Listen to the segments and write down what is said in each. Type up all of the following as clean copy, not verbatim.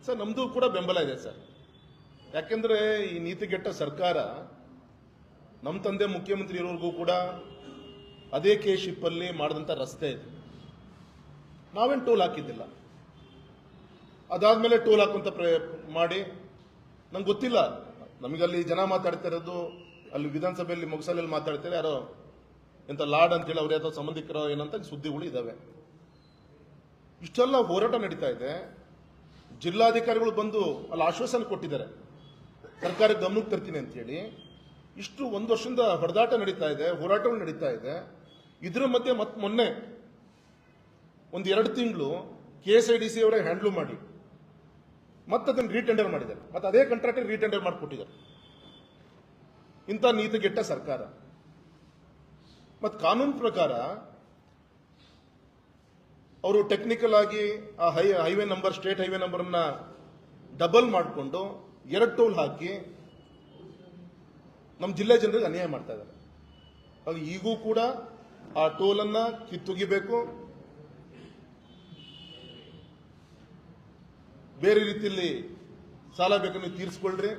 Sir ನಮ್ದು ಕೂಡ ಬೆಂಬಲ ಇದೆ ಸರ್. ಯಾಕೆಂದ್ರೆ ಈ ನೀತಿಗೆಟ್ಟ ಸರ್ಕಾರ ನಮ್ಮ ತಂದೆ ಮುಖ್ಯಮಂತ್ರಿ ಇರೋರ್ಗೂ ಕೂಡ ಅದೇ ಕೆ ಶಿಪ್ ಅಲ್ಲಿ ಮಾಡಿದಂತ ರಸ್ತೆ ಇದೆ. ನಾವೇನು ಟೋಲ್ ಹಾಕಿದ್ದಿಲ್ಲ. ಅದಾದ್ಮೇಲೆ ಟೋಲ್ ಹಾಕುವಂತ ಮಾಡಿ ನಂಗೆ ಗೊತ್ತಿಲ್ಲ. ನಮಗಲ್ಲಿ ಜನ ಮಾತಾಡ್ತಾ ಇರೋದು ಅಲ್ಲಿ ವಿಧಾನಸಭೆಯಲ್ಲಿ ಮೊಗಸಲಲ್ಲಿ ಮಾತಾಡ್ತಾರೆ, ಯಾರೋ ಎಂತ ಲಾಡ್ ಅಂತೇಳಿ ಅವ್ರ ಅಥವಾ ಸಂಬಂಧಿಕರ ಏನಂತ ಸುದ್ದಿಗಳು ಇದಾವೆ. ಇಷ್ಟೆಲ್ಲ ಹೋರಾಟ ನಡೀತಾ ಇದೆ. ಜಿಲ್ಲಾಧಿಕಾರಿಗಳು ಬಂದು ಅಲ್ಲಿ ಆಶ್ವಾಸನೆ ಕೊಟ್ಟಿದ್ದಾರೆ, ಸರ್ಕಾರಕ್ಕೆ ಗಮನಕ್ಕೆ ತರ್ತೀನಿ ಅಂತ ಹೇಳಿ. ಇಷ್ಟು ಒಂದು ವರ್ಷದಿಂದ ಹೊಡೆದಾಟ ನಡೀತಾ ಇದೆ, ಹೋರಾಟಗಳು ನಡೀತಾ ಇದೆ. ಇದರ ಮಧ್ಯೆ ಮೊನ್ನೆ ಒಂದು 2 ತಿಂಗಳು KSIDC ಅವರೇ ಹ್ಯಾಂಡ್ಲ್ ಮಾಡಿ ಮತ್ತೆ ಅದನ್ನು ರೀಟೆಂಡರ್ ಮಾಡಿದ್ದಾರೆ. ಮತ್ತೆ ಅದೇ ಕಾಂಟ್ರಾಕ್ಟ್ ರೀಟೆಂಡರ್ ಮಾಡಿಕೊಟ್ಟಿದ್ದಾರೆ. ಇಂಥ ನೀತಿಗೆಟ್ಟ ಸರ್ಕಾರ. ಮತ್ತು ಕಾನೂನು ಪ್ರಕಾರ ಅವರು ಟೆಕ್ನಿಕಲ್ ಆಗಿ ಆ highway number, state highway number ಅನ್ನ ಡಬಲ್ ಮಾಡಿಕೊಂಡು 2 ಟೋಲ್ ಹಾಕಿ ನಮ್ಮ ಜಿಲ್ಲೆ ಜನರಿಗೆ ಅನ್ಯಾಯ ಮಾಡ್ತಾ ಇದ್ದಾರೆ. ಹಾಗೆ ಈಗೂ ಕೂಡ ಆ ಟೋಲ್ ಅನ್ನ ಕಿತ್ತುಗಿಬೇಕು, ಬೇರೆ ರೀತಿಯಲ್ಲಿ ಸಾಲ ಬೇಕಂದ್ರೆ ತೀರಿಸ್ಕೊಳ್ರಿ.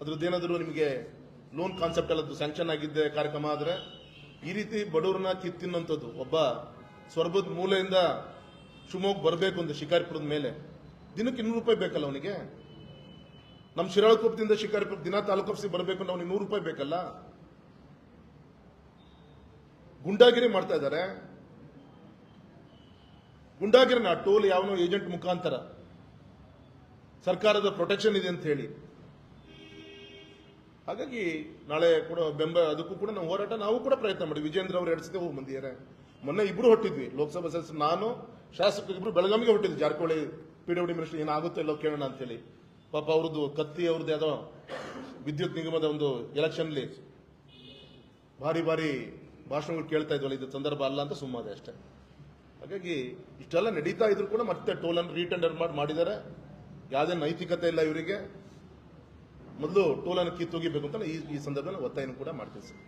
ಅದ್ರದ್ದೇನಾದರೂ ನಿಮಗೆ ಲೋನ್ ಕಾನ್ಸೆಪ್ಟ್ ಅಲ್ಲದ್ದು ಸ್ಯಾಂಕ್ಷನ್ ಆಗಿದ್ದೆ ಕಾರ್ಯಕ್ರಮ ಆದ್ರೆ ಈ ರೀತಿ ಬಡವರನ್ನ ಕಿತ್ತಿನ್ನಂಥದ್ದು. ಒಬ್ಬ ಸ್ವರ್ಗದ ಮೂಲೆಯಿಂದ ಶಿವಮೊಗ್ಗ ಬರಬೇಕು ಅಂತ ಶಿಕಾರಿಪುರದ ಮೇಲೆ ದಿನಕ್ಕೆ 200 ರೂಪಾಯಿ ಬೇಕಲ್ಲ ಅವನಿಗೆ. ನಮ್ಮ ಶಿರಾಳಕೊಪ್ಪದಿಂದ ಶಿಕಾರಿಪುರ ದಿನ ತಾಲೂಕು ಆಫೀಸಿಗೆ ಬರಬೇಕು ಅಂದ್ರೆ ಅವನಿಗೆ 100 ರೂಪಾಯಿ ಬೇಕಲ್ಲ. ಗುಂಡಾಗಿರಿ ಮಾಡ್ತಾ ಇದ್ದಾರೆ. ಗುಂಡಾಗಿರಿನ ಟೋಲ್ ಯಾವನೋ ಏಜೆಂಟ್ ಮುಖಾಂತರ ಸರ್ಕಾರದ ಪ್ರೊಟೆಕ್ಷನ್ ಇದೆ ಅಂತ ಹೇಳಿ. ಹಾಗಾಗಿ ನಾಳೆ ಕೂಡ ಅದಕ್ಕೂ ಕೂಡ ನಾವು ಹೋರಾಟ ನಾವು ಕೂಡ ಪ್ರಯತ್ನ ಮಾಡಿ. ವಿಜೇಂದ್ರ ಅವರು 2 ಸತಿ ಹೋಗಿ ಬಂದಿದ್ದಾರೆ. ಮೊನ್ನೆ ಇಬ್ರು ಹೊಟ್ಟಿದ್ವಿ, ಲೋಕಸಭಾ ಸದಸ್ಯರು, ನಾನು ಶಾಸಕರು ಇಬ್ರು ಬೆಳಗಾವಿಗೆ ಹೊಟ್ಟಿದ್ವಿ. ಜಾರಕಿಹೊಳಿ PWD ಮಿನಿಸ್ಟರ್ ಏನಾಗುತ್ತೋ ಇಲ್ಲೋ ಕೇಳೋಣ ಅಂತೇಳಿ. ಪಾಪ ಅವ್ರದ್ದು ಕತ್ತಿ ಅವ್ರದ್ದು ಯಾವುದೋ ವಿದ್ಯುತ್ ನಿಗಮದ ಒಂದು ಎಲೆಕ್ಷನ್ಲಿ ಭಾರಿ ಭಾಷಣಗಳು ಕೇಳ್ತಾ ಇದ್ವಲ್ಲ, ಇದು ಸಂದರ್ಭ ಅಲ್ಲ ಅಂತ ಸುಮ್ಮನೆ ಅಷ್ಟೇ. ಹಾಗಾಗಿ ಇಷ್ಟೆಲ್ಲ ನಡೀತಾ ಇದ್ರು ಕೂಡ ಮತ್ತೆ ಟೋಲ್ ಅನ್ನು ರೀಟೆಂಡರ್ ಮಾಡಿದ್ದಾರೆ. ಯಾವುದೇ ನೈತಿಕತೆ ಇಲ್ಲ ಇವರಿಗೆ. ಮೊದಲು ಟೋಲ್ ಅನ್ನು ಕಿತ್ತೋಗಿಬೇಕು ಅಂತ ಈ ಸಂದರ್ಭದಲ್ಲಿ ಒತ್ತಾಯನೂ ಕೂಡ ಮಾಡ್ತೀವಿ ಸರ್.